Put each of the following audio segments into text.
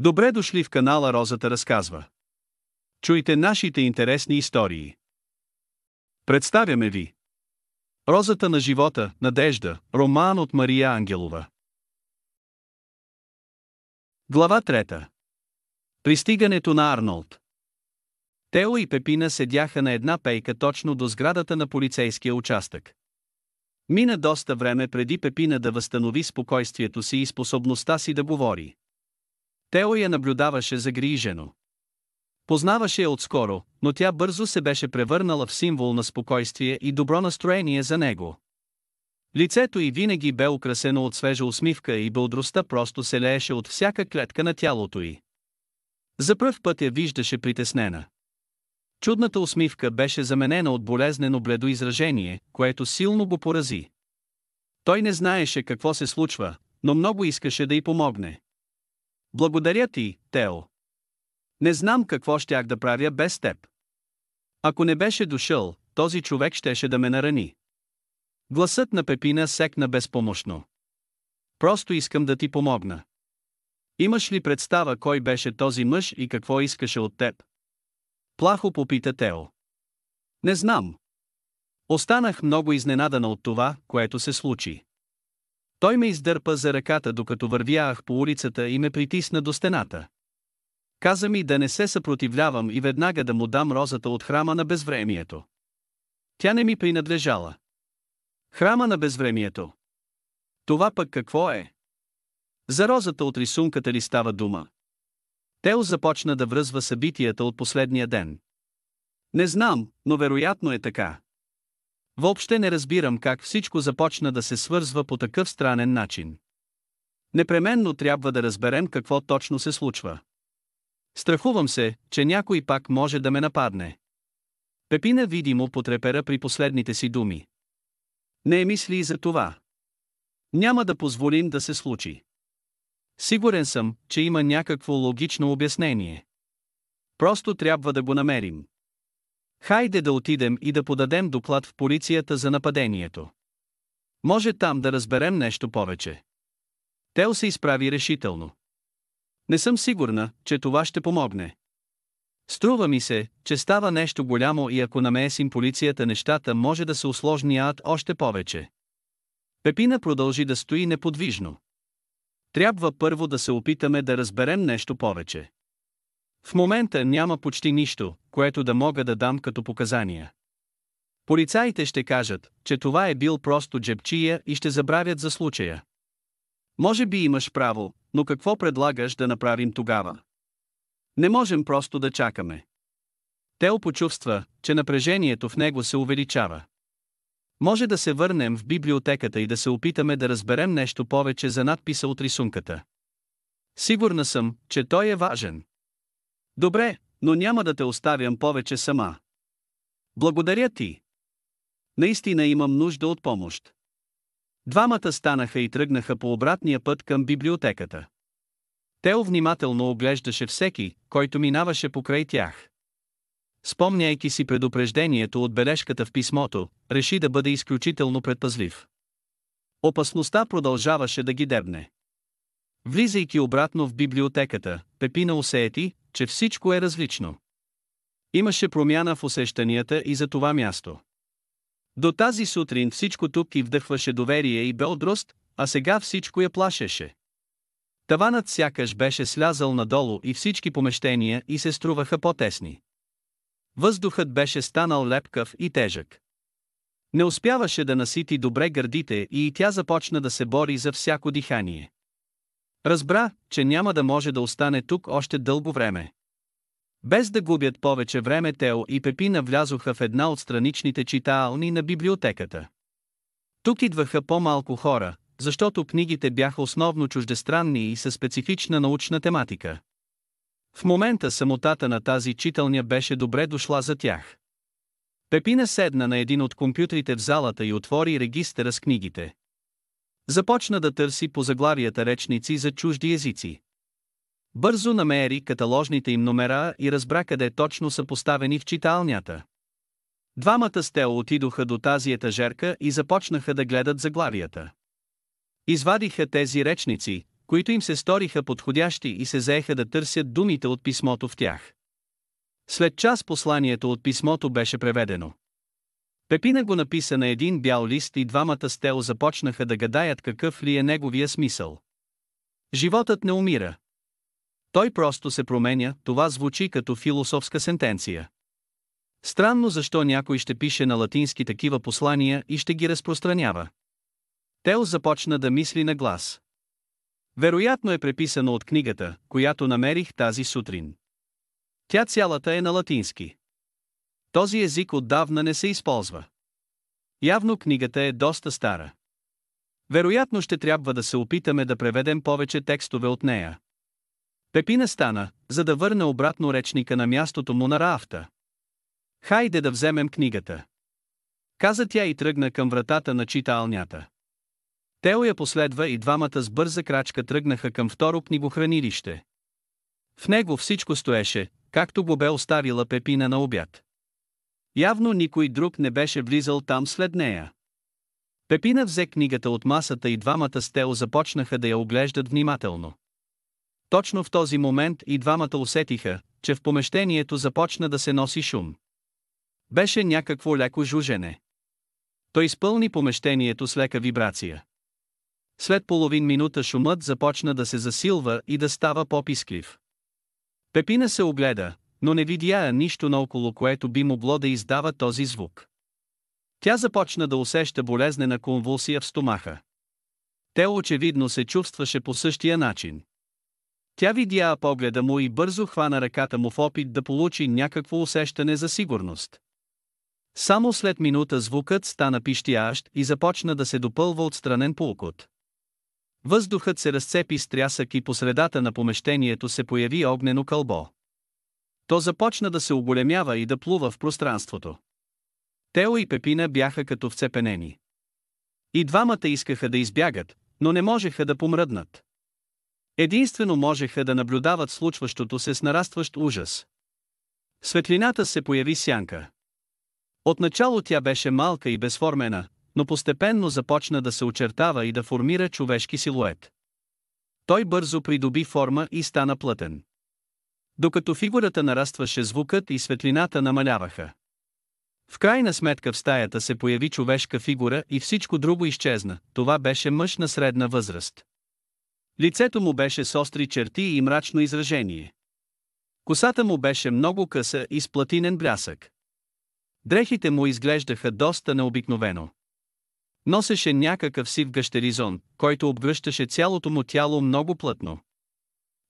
Добре дошли в канала Розата разказва. Чуйте нашите интересни истории. Представяме ви Розата на живота, надежда, роман от Мария Ангелова. Глава 3. Пристигането на Арнолд. Тео и Пепина седяха на една пейка точно до сградата на полицейския участък. Мина доста време преди Пепина да възстанови спокойствието си и способността си да говори. Тео я наблюдаваше загрижено. Познаваше я отскоро, но тя бързо се беше превърнала в символ на спокойствие и добро настроение за него. Лицето й винаги бе украсено от свежа усмивка и бодростта просто се лееше от всяка клетка на тялото й. За пръв път я виждаше притеснена. Чудната усмивка беше заменена от болезнено бледо изражение, което силно го порази. Той не знаеше какво се случва, но много искаше да й помогне. Благодаря ти, Тео. Не знам какво щях да правя без теб. Ако не беше дошъл, този човек щеше да ме нарани. Гласът на Пепина секна безпомощно. Просто искам да ти помогна. Имаш ли представа кой беше този мъж и какво искаше от теб? Плахо попита Тео. Не знам. Останах много изненадана от това, което се случи. Той ме издърпа за ръката докато вървях по улицата и ме притисна до стената. Каза ми да не се съпротивлявам и веднага да му дам розата от храма на безвремието. Тя не ми принадлежала. Храма на безвремието. Това пък какво е? За розата от рисунката ли става дума? Тео започна да връзва събитията от последния ден. Не знам, но вероятно е така. Въобще не разбирам как всичко започна да се свързва по такъв странен начин. Непременно трябва да разберем какво точно се случва. Страхувам се, че някой пак може да ме нападне. Пепина видимо потрепера при последните си думи. Не мисли и за това. Няма да позволим да се случи. Сигурен съм, че има някакво логично обяснение. Просто трябва да го намерим. Хайде да отидем и да подадем доклад в полицията за нападението. Може там да разберем нещо повече. Тео се изправи решително. Не съм сигурна, че това ще помогне. Струва ми се, че става нещо голямо и ако намесим полицията, нещата може да се усложнят още повече. Пепина продължи да стои неподвижно. Трябва първо да се опитаме да разберем нещо повече. В момента няма почти нищо, което да мога да дам като показания. Полицаите ще кажат, че това е бил просто джебчия и ще забравят за случая. Може би имаш право, но какво предлагаш да направим тогава? Не можем просто да чакаме. Тео почувства, че напрежението в него се увеличава. Може да се върнем в библиотеката и да се опитаме да разберем нещо повече за надписа от рисунката. Сигурна съм, че той е важен. Добре, но няма да те оставям повече сама. Благодаря ти. Наистина имам нужда от помощ. Двамата станаха и тръгнаха по обратния път към библиотеката. Тео внимателно оглеждаше всеки, който минаваше покрай тях. Спомняйки си предупреждението от бележката в писмото, реши да бъде изключително предпазлив. Опасността продължаваше да ги дебне. Влизайки обратно в библиотеката, Пепина усети, че всичко е различно. Имаше промяна в усещанията и за това място. До тази сутрин всичко тук й вдъхваше доверие и бодрост, а сега всичко я плашеше. Таванът сякаш беше слязал надолу и всички помещения й се струваха по-тесни. Въздухът беше станал лепкав и тежък. Не успяваше да насити добре гърдите и тя започна да се бори за всяко дихание. Разбра, че няма да може да остане тук още дълго време. Без да губят повече време, Тео и Пепина влязоха в една от страничните читални на библиотеката. Тук идваха по-малко хора, защото книгите бяха основно чуждестранни и със специфична научна тематика. В момента самотата на тази читалня беше добре дошла за тях. Пепина седна на един от компютрите в залата и отвори регистъра с книгите. Започна да търси по заглавията речници за чужди езици. Бързо намери каталожните им номера и разбра къде точно са поставени в читалнята. Двамата с Тео отидоха до тази етажерка и започнаха да гледат заглавията. Извадиха тези речници, които им се сториха подходящи и се заеха да търсят думите от писмото в тях. След час посланието от писмото беше преведено. Пепина го написа на един бял лист и двамата с Тео започнаха да гадаят какъв ли е неговия смисъл. Животът не умира. Той просто се променя, това звучи като философска сентенция. Странно защо някой ще пише на латински такива послания и ще ги разпространява. Тео започна да мисли на глас. Вероятно е преписано от книгата, която намерих тази сутрин. Тя цялата е на латински. Този език отдавна не се използва. Явно книгата е доста стара. Вероятно ще трябва да се опитаме да преведем повече текстове от нея. Пепина стана, за да върне обратно речника на мястото му на рафта. Хайде да вземем книгата, каза тя и тръгна към вратата на читалнята. Тео я последва и двамата с бърза крачка тръгнаха към второ книгохранилище. В него всичко стоеше, както го бе оставила Пепина на обяд. Явно никой друг не беше влизал там след нея. Пепина взе книгата от масата и двамата с Тео започнаха да я оглеждат внимателно. Точно в този момент и двамата усетиха, че в помещението започна да се носи шум. Беше някакво леко жужене. Той изпълни помещението с лека вибрация. След половин минута шумът започна да се засилва и да става по-писклив. Пепина се огледа, но не видя нищо наоколо, което би могло да издава този звук. Тя започна да усеща болезнена конвулсия в стомаха. Тео очевидно се чувстваше по същия начин. Тя видя погледа му и бързо хвана ръката му в опит да получи някакво усещане за сигурност. Само след минута звукът стана пищящ и започна да се допълва от странен пулкот. Въздухът се разцепи с трясък и по средата на помещението се появи огнено кълбо. То започна да се оголемява и да плува в пространството. Тео и Пепина бяха като вцепенени. И двамата искаха да избягат, но не можеха да помръднат. Единствено можеха да наблюдават случващото се с нарастващ ужас. В светлината се появи сянка. Отначало тя беше малка и безформена, но постепенно започна да се очертава и да формира човешки силует. Той бързо придоби форма и стана плътен. Докато фигурата нарастваше, звукът и светлината намаляваха. В крайна сметка в стаята се появи човешка фигура и всичко друго изчезна. Това беше мъж на средна възраст. Лицето му беше с остри черти и мрачно изражение. Косата му беше много къса и с платинен блясък. Дрехите му изглеждаха доста необикновено. Носеше някакъв сив гащеризон, който обгръщаше цялото му тяло много плътно.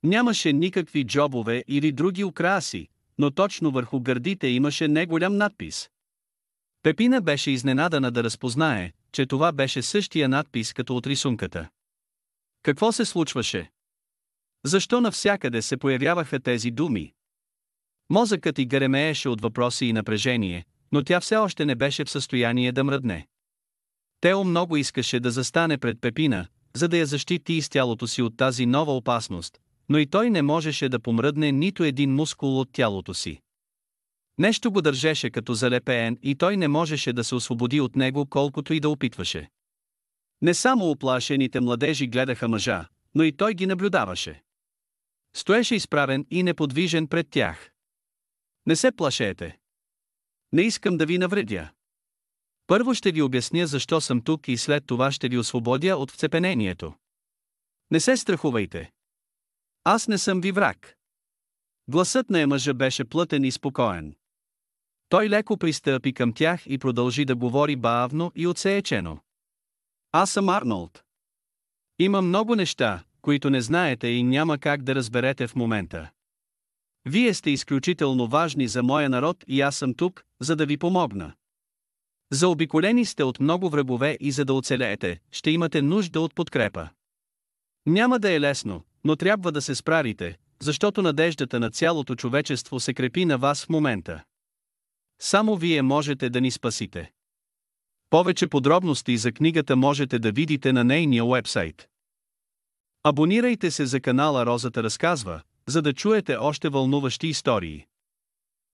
Нямаше никакви джобове или други украси, но точно върху гърдите имаше неголям надпис. Пепина беше изненадана да разпознае, че това беше същия надпис като от рисунката. Какво се случваше? Защо навсякъде се появяваха тези думи? Мозъкът й гремееше от въпроси и напрежение, но тя все още не беше в състояние да мръдне. Тео много искаше да застане пред Пепина, за да я защити из тялото си от тази нова опасност, но и той не можеше да помръдне нито един мускул от тялото си. Нещо го държеше като залепеен и той не можеше да се освободи от него, колкото и да опитваше. Не само уплашените младежи гледаха мъжа, но и той ги наблюдаваше. Стоеше изправен и неподвижен пред тях. Не се плашете. Не искам да ви навредя. Първо ще ви обясня защо съм тук и след това ще ви освободя от вцепенението. Не се страхувайте. Аз не съм ви враг. Гласът на мъжа беше плътен и спокоен. Той леко пристъпи към тях и продължи да говори бавно и отсеечено. Аз съм Арнолд. Има много неща, които не знаете и няма как да разберете в момента. Вие сте изключително важни за моя народ и аз съм тук, за да ви помогна. Заобиколени сте от много врагове и за да оцелеете, ще имате нужда от подкрепа. Няма да е лесно, но трябва да се справите, защото надеждата на цялото човечество се крепи на вас в момента. Само вие можете да ни спасите. Повече подробности за книгата можете да видите на нейния уебсайт. Абонирайте се за канала Розата разказва, за да чуете още вълнуващи истории.